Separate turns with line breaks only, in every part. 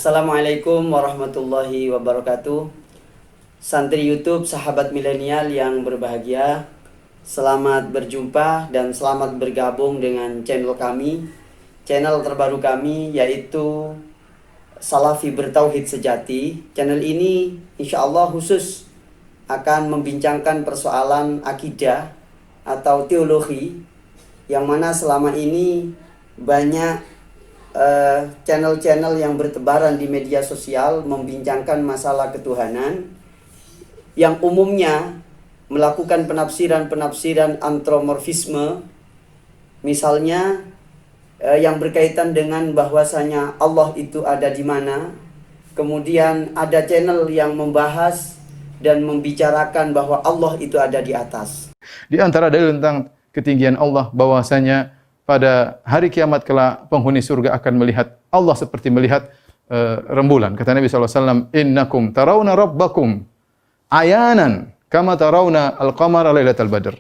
Assalamualaikum warahmatullahi wabarakatuh. Santri YouTube sahabat milenial yang berbahagia, selamat berjumpa dan selamat bergabung dengan channel kami, channel terbaru kami yaitu Salafi Bertauhid Sejati. Channel ini insya Allah khusus akan membincangkan persoalan akidah atau teologi, yang mana selama ini banyak channel-channel yang bertebaran di media sosial membincangkan masalah ketuhanan yang umumnya melakukan penafsiran-penafsiran antropomorfisme, misalnya yang berkaitan dengan bahwasanya Allah itu ada di mana. Kemudian ada channel yang membahas dan membicarakan bahwa Allah itu ada di atas.
Di antara dalil tentang ketinggian Allah bahwasanya pada hari kiamat kelak penghuni surga akan melihat Allah seperti melihat rembulan. Kata Nabi SAW, "Innakum tarawna rabbakum ayanan kama tarawna al-qamara lailatal badr."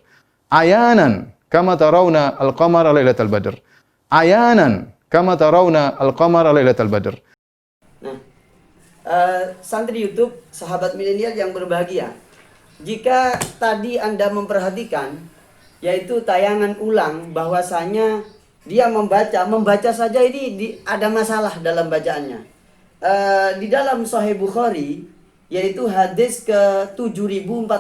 Ayanan kama tarawna al-qamara lailatal badr. Ayanan kama tarawna al-qamara lailatal badr.
Nah, santri YouTube, sahabat milenial yang berbahagia, jika tadi Anda memperhatikan yaitu tayangan ulang bahwasanya dia membaca saja ini ada masalah dalam bacaannya. Di dalam Sahih Bukhari yaitu hadis ke 7435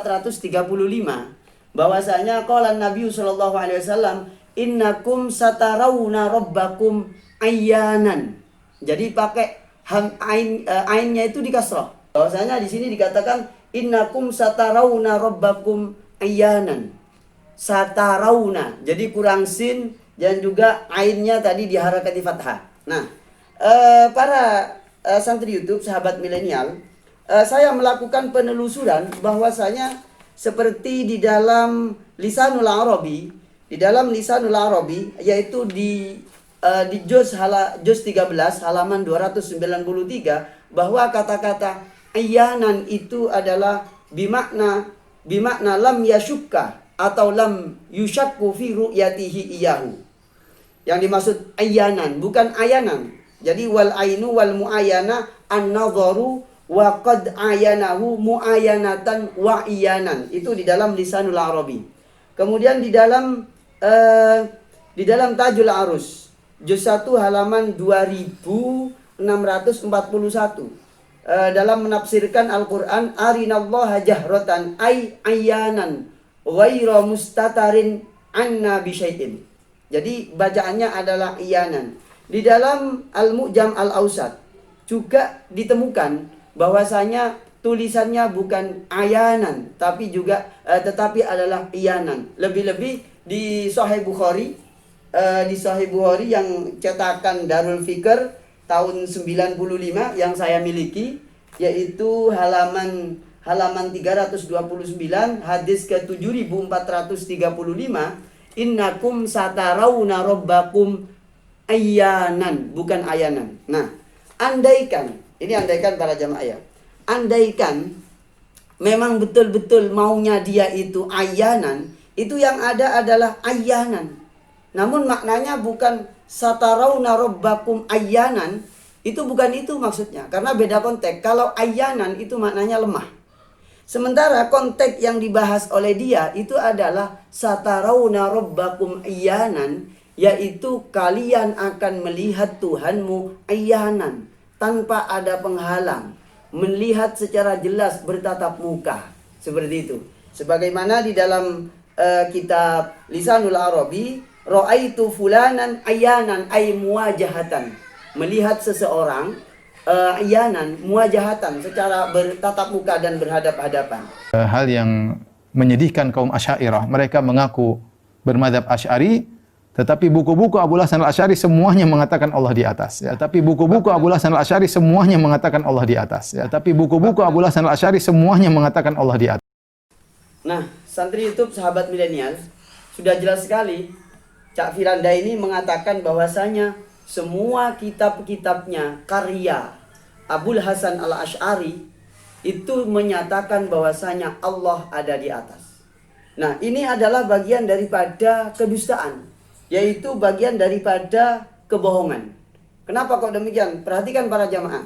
bahwasanya qala Nabi sallallahu alaihi wasallam, "Innakum satarawna rabbakum ayyanan." Jadi pakai ainnya itu di kasrah. Bahwasanya di sini dikatakan innakum satarawna rabbakum ayyanan. Satarauna, jadi kurang sin dan juga ainnya tadi diharakati fathah. Nah, para santri YouTube sahabat milenial, saya melakukan penelusuran bahwasanya seperti di dalam Lisanul Arabi, yaitu di juz 13 halaman 293 bahwa kata-kata ayyanan itu adalah bimakna lam yashukka atau lam yushakku fi ru'yatihi iyahu. Yang dimaksud ayanan bukan ayanan. Jadi wal ainu wal muayana an-nadharu wa qad ayanahu muayanatan wa iyanan. Itu di dalam Lisanul Arabi. Kemudian di dalam Tajul Arus juz 1 halaman 2641 dalam menafsirkan Al-Qur'an, arinallaha jahratan ay ayanan ghairu mustatarin anna bisyai'in. Jadi bacaannya adalah iyanan. Di dalam Al-Mu'jam Al-Awsat juga ditemukan bahwasanya tulisannya bukan ayanan tetapi adalah iyanan. Lebih-lebih di Sahih Bukhari yang cetakan Darul Fikr tahun 95 yang saya miliki, yaitu halaman 329 hadis ke 7435, innakum satarawna rabbakum ayyanan, bukan ayanan. Nah, andaikan para jamaah ya, andaikan memang betul-betul maunya dia itu ayanan, itu yang ada adalah ayanan. Namun maknanya bukan satarawna rabbakum ayyanan, itu bukan itu maksudnya, karena beda konteks. Kalau ayanan itu maknanya lemah. Sementara konteks yang dibahas oleh dia itu adalah satarawna rabbakum ayyanan, yaitu kalian akan melihat Tuhanmu ayyanan, tanpa ada penghalang, melihat secara jelas bertatap muka, seperti itu. Sebagaimana di dalam kitab Lisanul Arabi, ra'aitu fulanan ayyanan ay muwajahatan, melihat seseorang ayanan muwajahatan, secara bertatap muka dan berhadap-hadapan.
Hal yang menyedihkan kaum Asy'ariyah, mereka mengaku bermadzhab Asy'ari, tetapi buku-buku Abu Hasan Al-Asy'ari semuanya mengatakan Allah di atas. Ya, tapi buku-buku Abu Hasan Al-Asy'ari semuanya mengatakan Allah di atas. Ya, tapi buku-buku Abu Hasan Al-Asy'ari semuanya mengatakan Allah di atas.
Nah, santri YouTube sahabat milenial, sudah jelas sekali Cak Firanda ini mengatakan bahwasanya semua kitab-kitabnya karya Abu Hasan Al-Asy'ari itu menyatakan bahwasanya Allah ada di atas. Nah, ini adalah bagian daripada kedustaan, yaitu bagian daripada kebohongan. Kenapa kok demikian? Perhatikan para jamaah.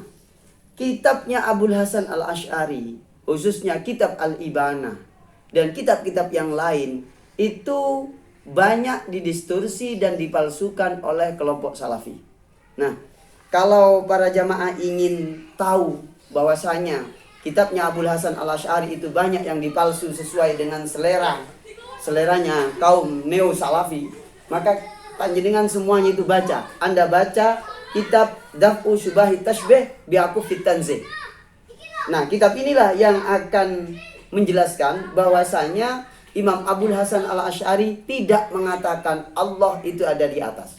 kitabnya Abul Hasan Al-Asy'ari, khususnya kitab Al-Ibanah dan kitab-kitab yang lain, itu banyak didistorsi dan dipalsukan oleh kelompok Salafi. Nah, kalau para jamaah ingin tahu bahwasanya kitabnya Abul Hasan Al-Asy'ari itu banyak yang dipalsu sesuai dengan seleranya kaum neo Salafi, maka panjenengan semuanya itu baca. Anda baca kitab Daf'u Syubahi Tashbih Bi'akufit Tanzih. Nah, kitab inilah yang akan menjelaskan bahwasanya Imam Abul Hasan Al-Asy'ari tidak mengatakan Allah itu ada di atas.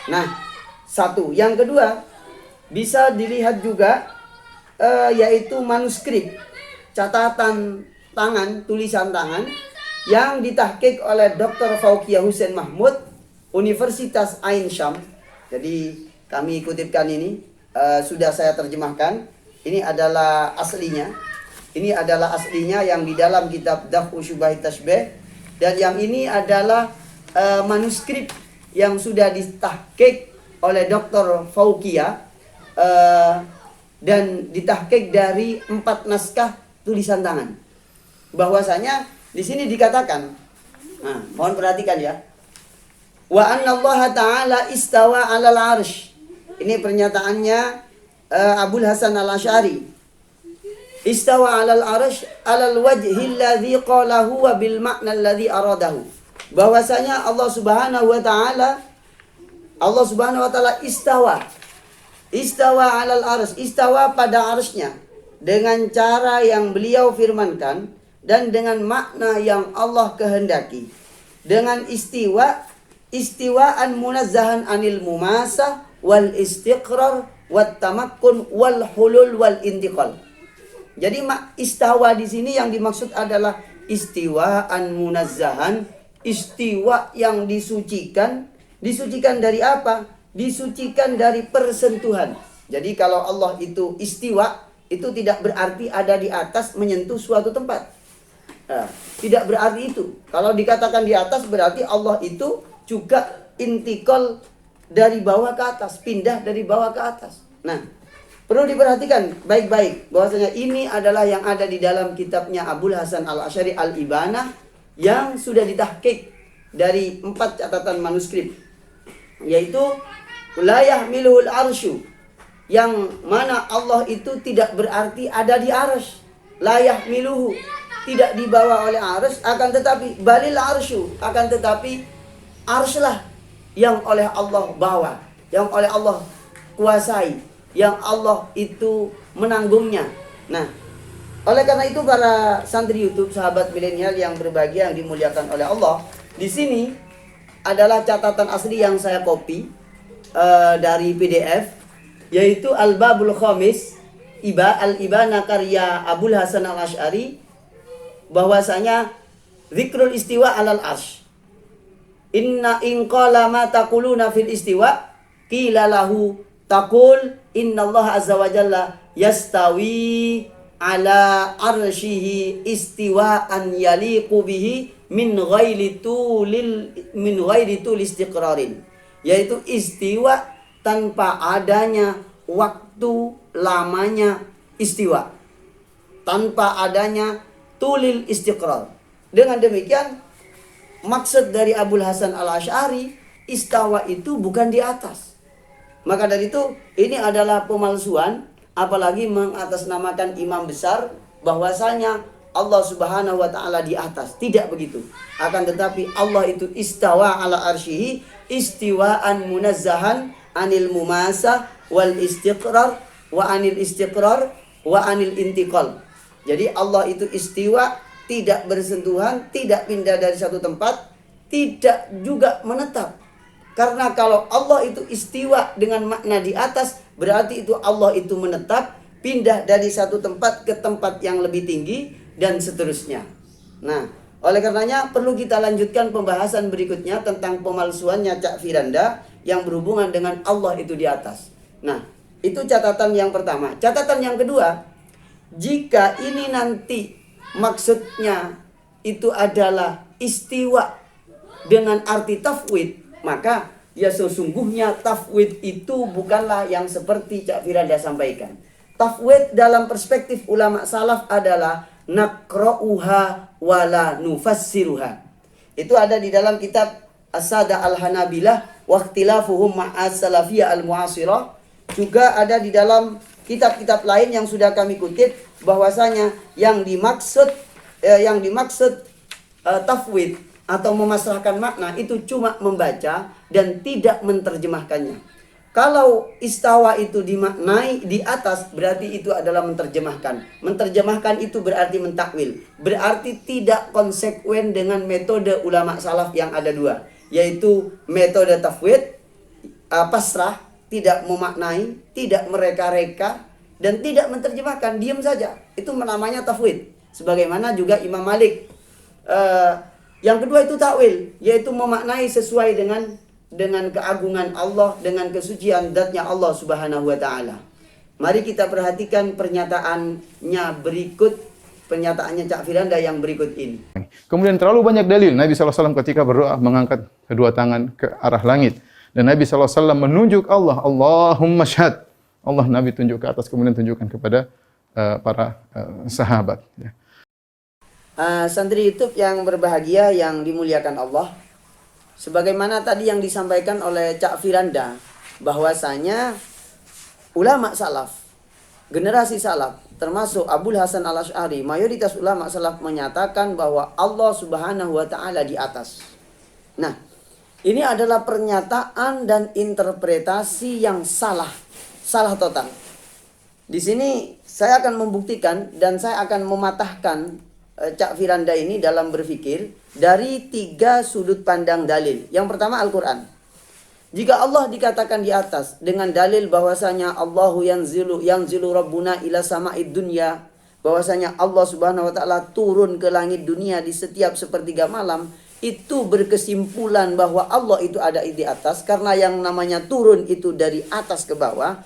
Nah, satu. Yang kedua, bisa dilihat juga yaitu manuskrip, catatan tangan, tulisan tangan yang ditahqiq oleh Dr. Fauqiyah Husain Mahmud, Universitas Ain Syam. Jadi kami kutipkan ini, sudah saya terjemahkan. Ini adalah aslinya. Ini adalah aslinya yang di dalam kitab Daf'u Syubahi Tashbih. Dan yang ini adalah manuskrip yang sudah ditahqiq oleh Dr. Fauqiyah dan ditahqiq dari 4 naskah tulisan tangan. Bahwasanya di sini dikatakan, nah, mohon perhatikan ya. Wa anna Allah Ta'ala istawa 'alal 'arsy. Ini pernyataannya Abul Hasan Al-Asy'ari. Istawa 'alal 'arsy 'alal wajhi alladhi qalahu wa bil ma'na alladhi aradahu. Bahwasanya Allah Subhanahu wa taala istawa 'alal 'arsy, istawa pada arsy-Nya dengan cara yang beliau firmankan dan dengan makna yang Allah kehendaki. Dengan istiwaan munazzahan anil mumasah wal istiqrar wat tamakkun wal hulul wal intiqal. Jadi istawa di sini yang dimaksud adalah istiwaan munazzahan, istiwa yang disucikan. Disucikan dari apa? Disucikan dari persentuhan. Jadi kalau Allah itu istiwa, itu tidak berarti ada di atas menyentuh suatu tempat. Nah, tidak berarti itu. Kalau dikatakan di atas berarti Allah itu juga intikal dari bawah ke atas, pindah dari bawah ke atas. Nah, perlu diperhatikan baik-baik bahwasanya ini adalah yang ada di dalam kitabnya Abul Hasan Al-Asy'ari Al-Ibanah yang sudah ditahqiq dari 4 catatan manuskrip, yaitu la yahmiluhul arsyu, yang mana Allah itu tidak berarti ada di arsy. La yahmiluhu, tidak dibawa oleh arsy, akan tetapi balil arsyu, akan tetapi arsy-lah yang oleh Allah bawa, yang oleh Allah kuasai, yang Allah itu menanggungnya. Nah, oleh karena itu para santri YouTube, sahabat milenial yang berbahagia, yang dimuliakan oleh Allah, di sini adalah catatan asli yang saya copy dari PDF, yaitu Al-Babul Khamis Al-Ibanah karya Abul Hasan Al-Asy'ari, bahwasanya zikrul istiwa alal arsy. Inna in qala ma taquluna fil istiwa qila lahu taqul innallaha azza wa jalla yastawi ala arsyihi istiwaan yaliqu bihi min ghairi tul istiqrarin, yaitu istiwa tanpa adanya waktu lamanya istiwa, tanpa adanya tulil istiqrar. Dengan demikian maksud dari Abul Hasan Al-Asy'ari, istawa itu bukan di atas. Maka dari itu ini adalah pemalsuan, apalagi mengatasnamakan imam besar bahwasanya Allah Subhanahu wa taala di atas. Tidak begitu. Akan tetapi Allah itu istawa ala arsyihi istiwaan munazzahan anil mumasa wal istiqrar wa anil intiqal. Jadi Allah itu istiwa, tidak bersentuhan, tidak pindah dari satu tempat, tidak juga menetap. Karena kalau Allah itu istiwa dengan makna di atas, berarti itu Allah itu menetap, pindah dari satu tempat ke tempat yang lebih tinggi, dan seterusnya. Nah, oleh karenanya perlu kita lanjutkan pembahasan berikutnya tentang pemalsuannya Cak Firanda yang berhubungan dengan Allah itu di atas. Nah, itu catatan yang pertama. Catatan yang kedua, jika ini nanti maksudnya itu adalah istiwa dengan arti tafwid, maka ya sesungguhnya tafwid itu bukanlah yang seperti Cak Firanda sampaikan. Tafwid dalam perspektif ulama salaf adalah naqra'uha wala nufassiruha. Itu ada di dalam kitab As-Sada Al-Hanabilah wa ikhtilafuhum ma'as salafiyah al-mu'asirah. Juga ada di dalam kitab-kitab lain yang sudah kami kutip bahwasanya yang dimaksud tafwid atau memasrahkan makna itu cuma membaca dan tidak menerjemahkannya. Kalau istawa itu dimaknai di atas, berarti itu adalah menerjemahkan. Menerjemahkan itu berarti mentakwil. Berarti tidak konsekuen dengan metode ulama salaf yang ada dua. Yaitu metode tafwid, pasrah, tidak memaknai, tidak mereka-reka, dan tidak menerjemahkan, diam saja. Itu namanya tafwid. Sebagaimana juga Imam Malik. Yang kedua itu takwil, yaitu memaknai sesuai dengan keagungan Allah, dengan kesucian zatnya Allah Subhanahu wa taala. Mari kita perhatikan pernyataannya berikut, pernyataannya Cak Firanda yang berikut ini.
Kemudian terlalu banyak dalil Nabi SAW ketika berdoa mengangkat kedua tangan ke arah langit. Dan Nabi SAW menunjuk Allah, Allahumma syahad. Allah Nabi tunjuk ke atas, kemudian tunjukkan kepada para sahabat.
Santri YouTube yang berbahagia, yang dimuliakan Allah. Sebagaimana tadi yang disampaikan oleh Cak Firanda, bahwasanya ulama salaf, generasi salaf, termasuk Abul Hasan Al-Asy'ari, mayoritas ulama salaf menyatakan bahwa Allah Subhanahu wa taala di atas. Nah, ini adalah pernyataan dan interpretasi yang salah total. Di sini saya akan membuktikan dan saya akan mematahkan Cak Firanda ini dalam berpikir dari 3 sudut pandang dalil. Yang pertama Al-Quran. Jika Allah dikatakan di atas dengan dalil bahwasanya Allahu yanzilu Rabbuna ila sama'id dunya, bahwasanya Allah Subhanahu wa taala turun ke langit dunia di setiap sepertiga malam, itu berkesimpulan bahwa Allah itu ada di atas, karena yang namanya turun itu dari atas ke bawah.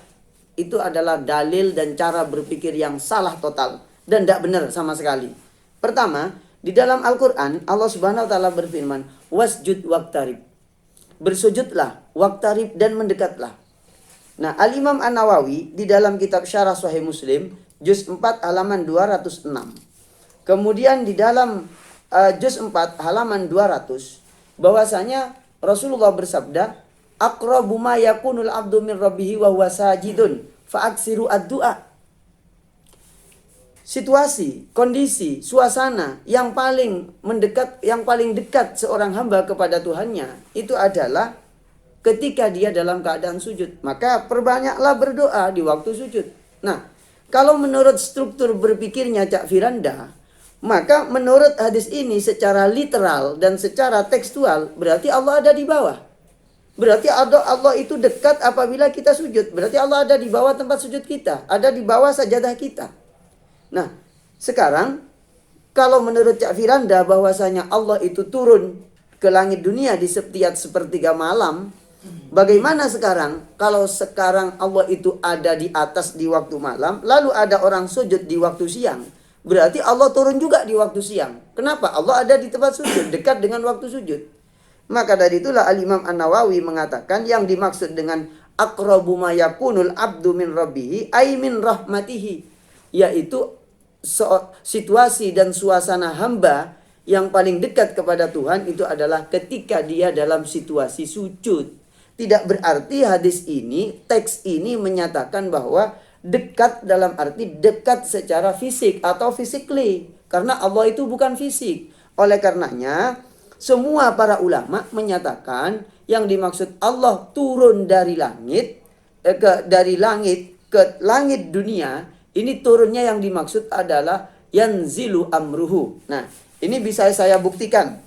Itu adalah dalil dan cara berpikir yang salah total dan tidak benar sama sekali. Pertama, di dalam Al-Quran Allah Subhanahu wa taala berfirman, wasjud waqtarib. Bersujudlah, waqtarib, dan mendekatlah. Nah, Al-Imam An-Nawawi di dalam kitab Syarah Sahih Muslim juz 4 halaman 206. Kemudian di dalam juz 4 halaman 200 bahwasanya Rasulullah bersabda, aqrabu ma yakunul abdu min rabbih wa huwa sajidun fa'aksiru ad-du'a. Situasi, kondisi, suasana yang paling dekat seorang hamba kepada Tuhannya itu adalah ketika dia dalam keadaan sujud. Maka perbanyaklah berdoa di waktu sujud. Nah, kalau menurut struktur berpikirnya Cak Firanda, maka menurut hadis ini secara literal dan secara tekstual berarti Allah ada di bawah. Berarti Allah itu dekat apabila kita sujud. Berarti Allah ada di bawah tempat sujud kita, ada di bawah sajadah kita. Nah, sekarang kalau menurut Cak Firanda bahwasanya Allah itu turun ke langit dunia di setiap sepertiga malam, bagaimana sekarang kalau sekarang Allah itu ada di atas di waktu malam, lalu ada orang sujud di waktu siang? Berarti Allah turun juga di waktu siang. Kenapa? Allah ada di tempat sujud, dekat dengan waktu sujud. Maka dari itulah Al-Imam An-Nawawi mengatakan yang dimaksud dengan aqrabu ma yakunul abdu min rabbihi ay min rahmatihi, yaitu situasi dan suasana hamba yang paling dekat kepada Tuhan itu adalah ketika dia dalam situasi sujud. Tidak berarti hadis ini, teks ini menyatakan bahwa dekat dalam arti dekat secara fisik atau physically, karena Allah itu bukan fisik. Oleh karenanya semua para ulama menyatakan yang dimaksud Allah turun dari langit ke langit dunia. Ini turunnya yang dimaksud adalah yanzilu amruhu. Nah, ini bisa saya buktikan.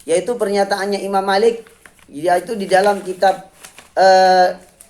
Yaitu pernyataannya Imam Malik, yaitu di dalam kitab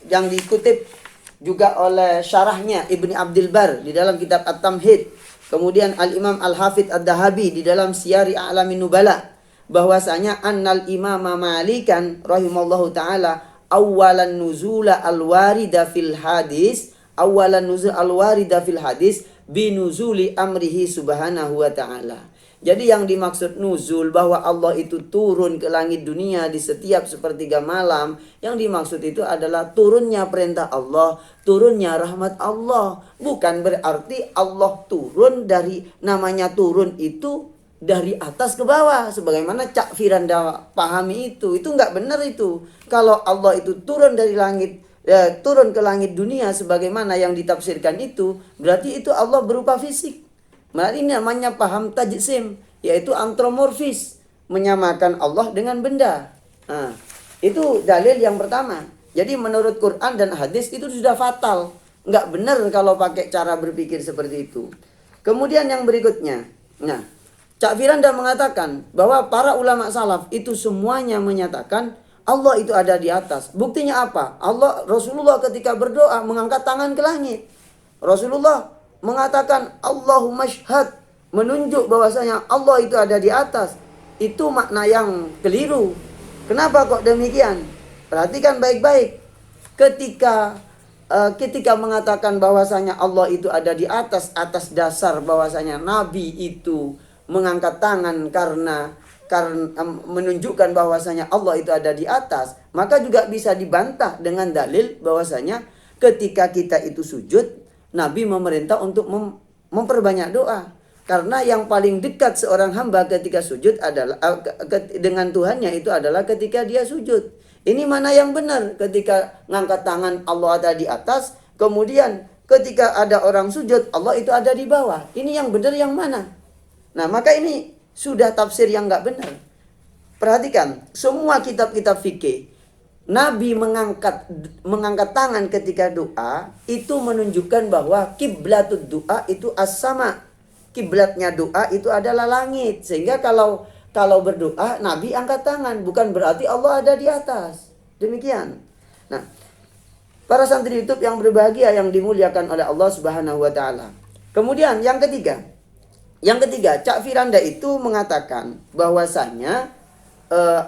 yang dikutip juga oleh syarahnya Ibni Abdul Bar di dalam kitab At-Tamhid. Kemudian Al-Imam Al-Hafidh Ad-Dahabi di dalam Siyari A'lamin Nubala, bahwasanya annal imama Malikan rahimallahu taala awalan nuzula al-warida fil hadis awalan nuzul al-warida fil hadis binuzuli amrihi subhanahu wa ta'ala. Jadi yang dimaksud nuzul bahwa Allah itu turun ke langit dunia di setiap sepertiga malam, yang dimaksud itu adalah turunnya perintah Allah, turunnya rahmat Allah. Bukan berarti Allah turun dari, namanya turun itu dari atas ke bawah sebagaimana Cak Firanda pahami itu nggak benar itu. Kalau Allah itu turun dari langit, turun ke langit dunia sebagaimana yang ditafsirkan itu, berarti itu Allah berupa fisik. Nah, ini namanya paham tajsim, yaitu antromorfis, menyamakan Allah dengan benda. Nah, itu dalil yang pertama. Jadi menurut Quran dan hadis itu sudah fatal, nggak benar kalau pakai cara berpikir seperti itu. Kemudian yang berikutnya, nah, Cak Firanda mengatakan bahwa para ulama salaf itu semuanya menyatakan Allah itu ada di atas. Buktinya apa? Rasulullah ketika berdoa mengangkat tangan ke langit. Rasulullah mengatakan Allahumma syhad, menunjuk bahwasanya Allah itu ada di atas. Itu makna yang keliru. Kenapa kok demikian? Perhatikan baik-baik. Ketika mengatakan bahwasanya Allah itu ada di atas dasar bahwasanya Nabi itu mengangkat tangan karena menunjukkan bahwasanya Allah itu ada di atas, maka juga bisa dibantah dengan dalil bahwasanya ketika kita itu sujud, Nabi memerintah untuk memperbanyak doa. Karena yang paling dekat seorang hamba ketika sujud adalah dengan Tuhannya itu adalah ketika dia sujud. Ini mana yang benar? Ketika ngangkat tangan Allah ada di atas, kemudian ketika ada orang sujud Allah itu ada di bawah. Ini yang benar yang mana? Nah, maka ini sudah tafsir yang nggak benar. Perhatikan, semua kitab-kitab fikih, Nabi mengangkat tangan ketika doa, itu menunjukkan bahwa kiblatud doa itu as-sama. Kiblatnya doa itu adalah langit. Sehingga kalau berdoa, Nabi angkat tangan. Bukan berarti Allah ada di atas. Demikian. Nah, para santri YouTube yang berbahagia, yang dimuliakan oleh Allah Subhanahu wa Ta'ala. Kemudian yang ketiga, Cak Firanda itu mengatakan bahwasanya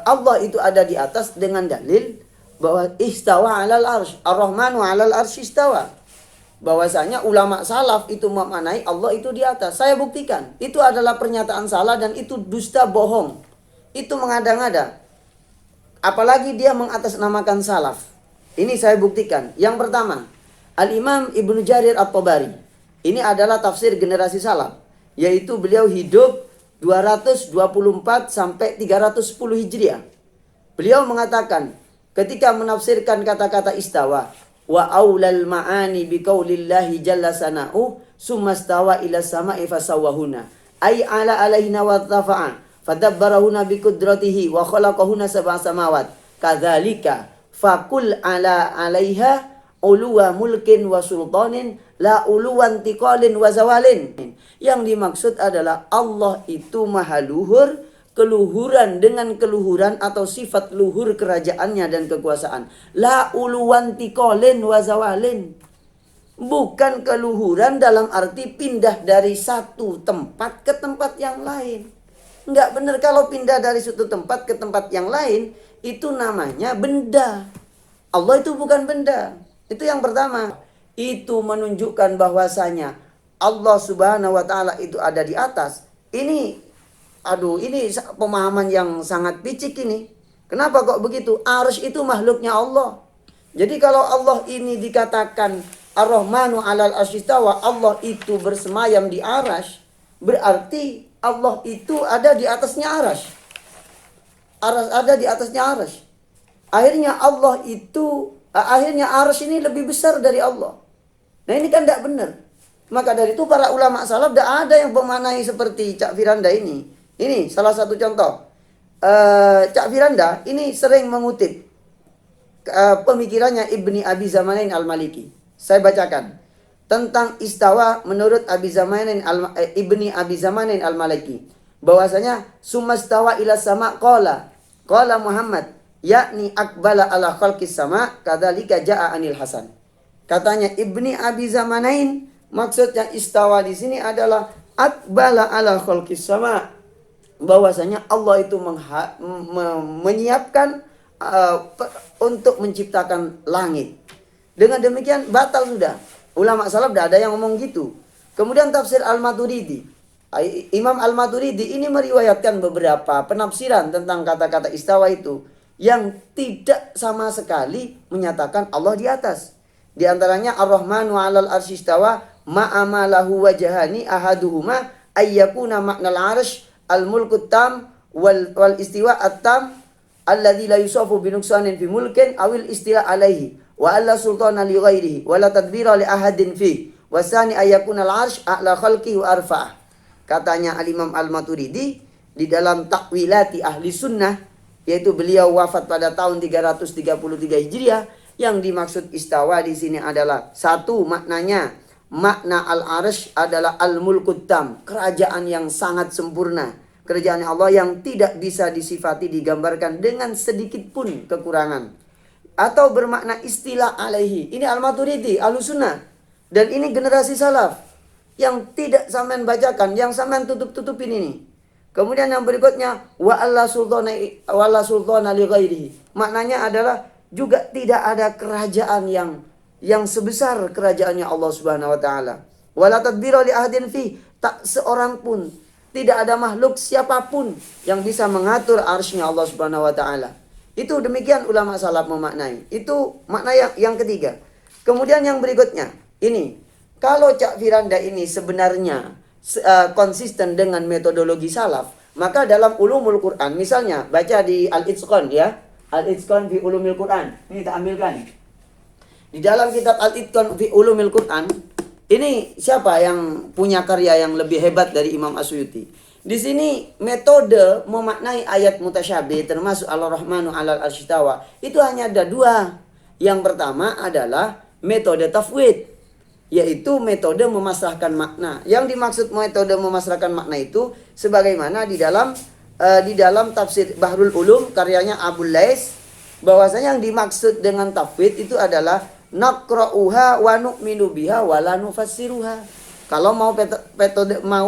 Allah itu ada di atas dengan dalil bahwa istawa alal arsh, ar-rahmanu alal arsh istawa. Bahwasanya ulama salaf itu memaknai Allah itu di atas. Saya buktikan, itu adalah pernyataan salah dan itu dusta bohong. Itu mengada-ngada. Apalagi dia mengatasnamakan salaf. Ini saya buktikan. Yang pertama, Al-Imam Ibnu Jarir At-Tabari. Ini adalah tafsir generasi salaf. Yaitu beliau hidup 224 sampai 310 Hijriah. Beliau mengatakan ketika menafsirkan kata-kata istawa, wa aulal ma'ani biqaulillahi jalla sana'u summa stawa ila sama'i fasawwahuna ay ala alaihina wa tafa'a fadabbarahuna biqudratihi wa khalaqahuna sab'a samawat kadzalika fakul ala alaiha uluwa mulkin wa sultanin la uluwan tiqalin wa zawalin. Yang dimaksud adalah Allah itu maha luhur, keluhuran dengan keluhuran atau sifat luhur kerajaannya dan kekuasaan. La uluwan tiqalin wa zawalin. Bukan keluhuran dalam arti pindah dari satu tempat ke tempat yang lain. Enggak benar kalau pindah dari satu tempat ke tempat yang lain, itu namanya benda. Allah itu bukan benda. Itu yang pertama. Itu menunjukkan bahwasanya Allah Subhanahu wa Ta'ala itu ada di atas. Ini pemahaman yang sangat picik ini. Kenapa kok begitu? Arsy itu makhluknya Allah. Jadi kalau Allah ini dikatakan Ar-Rahmanu 'alal arsy istawa, Allah itu bersemayam di arasy, berarti Allah itu ada di atasnya arasy. Ada di atasnya arasy. Akhirnya arasy ini lebih besar dari Allah. Nah, ini kan tidak benar. Maka dari itu para ulama salaf tidak ada yang memaknai seperti Cak Firanda ini. Ini salah satu contoh. Cak Firanda ini sering mengutip pemikirannya Ibni Abi Zamanain Al-Maliki. Saya bacakan tentang istawa menurut Ibni Abi Zamanain Al-Maliki. Bahwasanya sumastawa ila sama qala Muhammad yakni akbala ala khalqis sama kadzalika jaa anil Hasan. Katanya Ibni Abi Zamanain, maksudnya istawa di sini adalah akbala ala khalqis sama, bahwasanya Allah itu menyiapkan untuk menciptakan langit. Dengan demikian batal sudah. Ulama salaf tidak ada yang ngomong gitu. Kemudian tafsir Al-Maturidi. Imam Al-Maturidi ini meriwayatkan beberapa penafsiran tentang kata-kata istawa itu yang tidak sama sekali menyatakan Allah di atas. Di antaranya Ar-Rahmanu 'alal arsy istawa ma'amalahu wajhani ahaduhuma ayyakuna maknal arsh al-mulku tam wal istiwa at-tam alladzi la yusafu bi nuqsanin fi mulkin awil istiwa alaihi wa alla sultana li ghairihi wa la tadbira li ahadin fi wasani ayyakuna al-arsh a'la khalqihi wa arfa'ah. Katanya Al-Imam Al-Maturidi di dalam Takwilati Ahli Sunnah, yaitu beliau wafat pada tahun 333 Hijriah, yang dimaksud istawa di sini adalah satu, maknanya makna al-arsh adalah al-mulkut tam, kerajaan yang sangat sempurna, kerajaan Allah yang tidak bisa disifati digambarkan dengan sedikit pun kekurangan. Atau bermakna istilah alaihi. Ini Al-Maturidi, Ahlu Sunnah. Dan ini generasi salaf yang tidak sampean bacakan, yang sampean tutup-tutupin ini. Kemudian yang berikutnya wa alla sultana li ghairihi. Maknanya adalah juga tidak ada kerajaan yang sebesar kerajaannya Allah Subhanahu wa taala. Wala tadbira li ahadin fi, tak seorang pun, tidak ada makhluk siapapun yang bisa mengatur arsy-Nya Allah Subhanahu wa taala. Itu demikian ulama salaf memaknai. Itu makna yang ketiga. Kemudian yang berikutnya, ini kalau Cak Firanda ini sebenarnya konsisten dengan metodologi salaf, maka dalam ulumul Quran, misalnya baca di Al-Itqan ya, Al-Itqan fi ulumil Quran. Ini kita ambilkan. Di dalam kitab Al-Itqan fi ulumil Quran, ini siapa yang punya karya yang lebih hebat dari Imam Asyuyuti? Di sini metode memaknai ayat mutasyabih termasuk Ar-Rahmanu 'alal arsy istawa itu hanya ada dua. Yang pertama adalah metode tafwid, yaitu metode memasrahkan makna. Yang dimaksud metode memasrahkan makna itu sebagaimana di dalam tafsir Bahrul Ulum karyanya Abul Lais, bahwasanya yang dimaksud dengan tafwid itu adalah naqra'uha wa nu'minu biha wa la nufassiruha. Kalau mau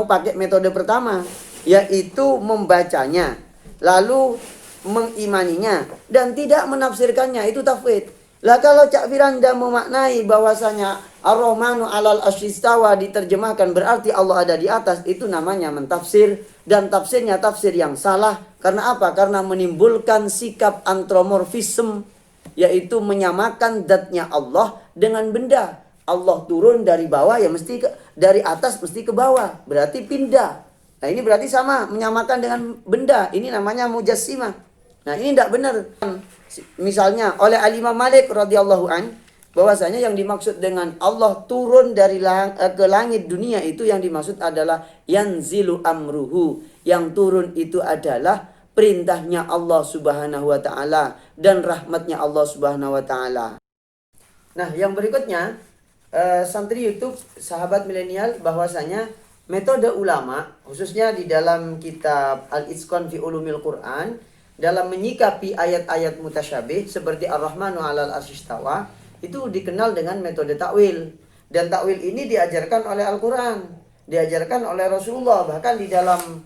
pakai metode pertama, yaitu membacanya lalu mengimaninya dan tidak menafsirkannya, itu tafwid. Lah kalau Cak Firanda memaknai bahwasanya Ar-Rahmanu 'alal arsy istawa diterjemahkan berarti Allah ada di atas, itu namanya mentafsir, dan tafsirnya tafsir yang salah. Karena apa? Karena menimbulkan sikap antromorfisme, yaitu menyamakan zatnya Allah dengan benda. Allah turun dari bawah ya mesti dari atas mesti ke bawah, berarti pindah. Nah ini berarti sama, menyamakan dengan benda. Ini namanya mujassimah. Nah ini tidak benar. Misalnya oleh Al-Imam Malik radhiyallahu an, bahwasanya yang dimaksud dengan Allah turun dari ke langit dunia itu yang dimaksud adalah yanzilu amruhu. Yang turun itu adalah perintahnya Allah Subhanahu wa taala dan rahmatnya Allah Subhanahu wa taala. Nah, yang berikutnya santri YouTube sahabat milenial, bahwasanya metode ulama khususnya di dalam kitab Al-Itqan fi Ulumil Quran dalam menyikapi ayat-ayat mutasyabih seperti Ar-Rahmanu 'alal arsy istawa itu dikenal dengan metode takwil. Dan takwil ini diajarkan oleh Al-Quran, diajarkan oleh Rasulullah. Bahkan di dalam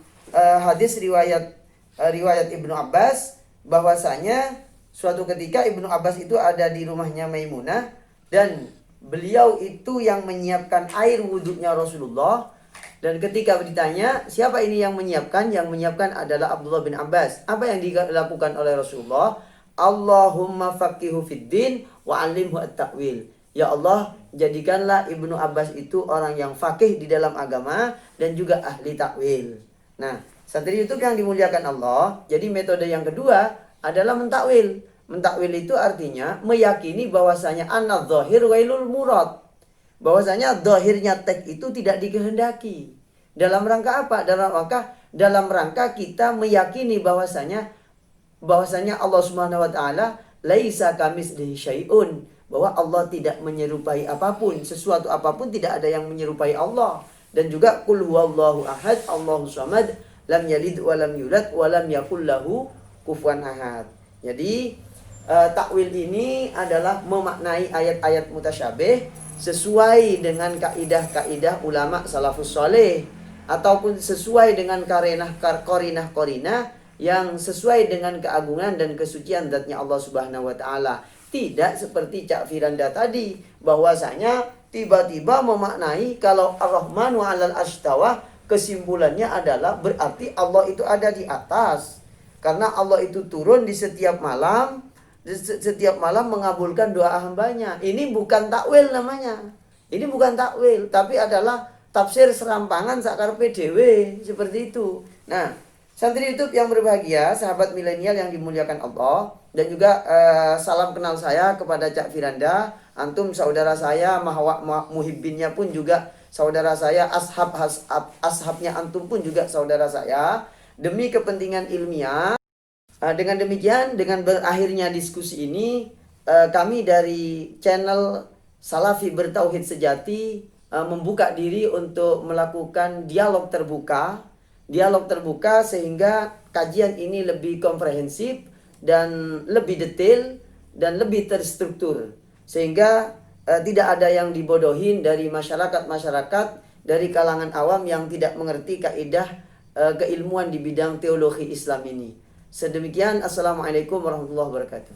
hadis riwayat Ibnu Abbas, bahwasanya suatu ketika Ibnu Abbas itu ada di rumahnya Maimunah dan beliau itu yang menyiapkan air wudhunya Rasulullah. Dan ketika ditanya siapa ini yang menyiapkan? Yang menyiapkan adalah Abdullah bin Abbas. Apa yang dilakukan oleh Rasulullah? Allahumma faqihu fid din wa 'allimhu at-ta'wil. Ya Allah, jadikanlah Ibnu Abbas itu orang yang faqih di dalam agama dan juga ahli takwil. Nah, santri YouTube yang dimuliakan Allah, jadi metode yang kedua adalah mentakwil. Mentakwil itu artinya meyakini bahwasanya an-dhahir wailul murad. Bahwasanya zahirnya teks itu tidak dikehendaki. Dalam rangka apa? Dalam rangka kita meyakini bahwasanya Allah Subhanahu wa taala laisa kamitslihi syai'un, bahwa Allah tidak menyerupai apapun, sesuatu apapun tidak ada yang menyerupai Allah. Dan juga qul huwallahu ahad, Allahus samad, lam yalid wa lam yulad wa lam yakul lahu kufuwan ahad. Jadi takwil ini adalah memaknai ayat-ayat mutasyabih sesuai dengan kaidah-kaidah ulama salafus saleh, ataupun sesuai dengan qarinah yang sesuai dengan keagungan dan kesucian zatnya Allah Subhanahu wa taala. Tidak seperti Cak Firanda tadi, bahwasanya tiba-tiba memaknai kalau Ar-Rahmanu 'alal arsy istawa kesimpulannya adalah berarti Allah itu ada di atas. Karena Allah itu turun di setiap malam, setiap malam mengabulkan doa hambanya. Ini bukan takwil namanya. Ini bukan takwil, tapi adalah tafsir serampangan sakar PDW, seperti itu. Nah, santri YouTube yang berbahagia, sahabat milenial yang dimuliakan Allah, dan juga salam kenal saya kepada Cak Firanda, antum saudara saya, muhibbinnya pun juga saudara saya, ashabnya antum pun juga saudara saya. Demi kepentingan ilmiah, dengan demikian, dengan berakhirnya diskusi ini, kami dari channel Salafi Bertauhid Sejati membuka diri untuk melakukan dialog terbuka sehingga kajian ini lebih komprehensif dan lebih detail dan lebih terstruktur, sehingga tidak ada yang dibodohin dari masyarakat dari kalangan awam yang tidak mengerti kaidah keilmuan di bidang teologi Islam ini. Sedemikian, assalamualaikum warahmatullahi wabarakatuh.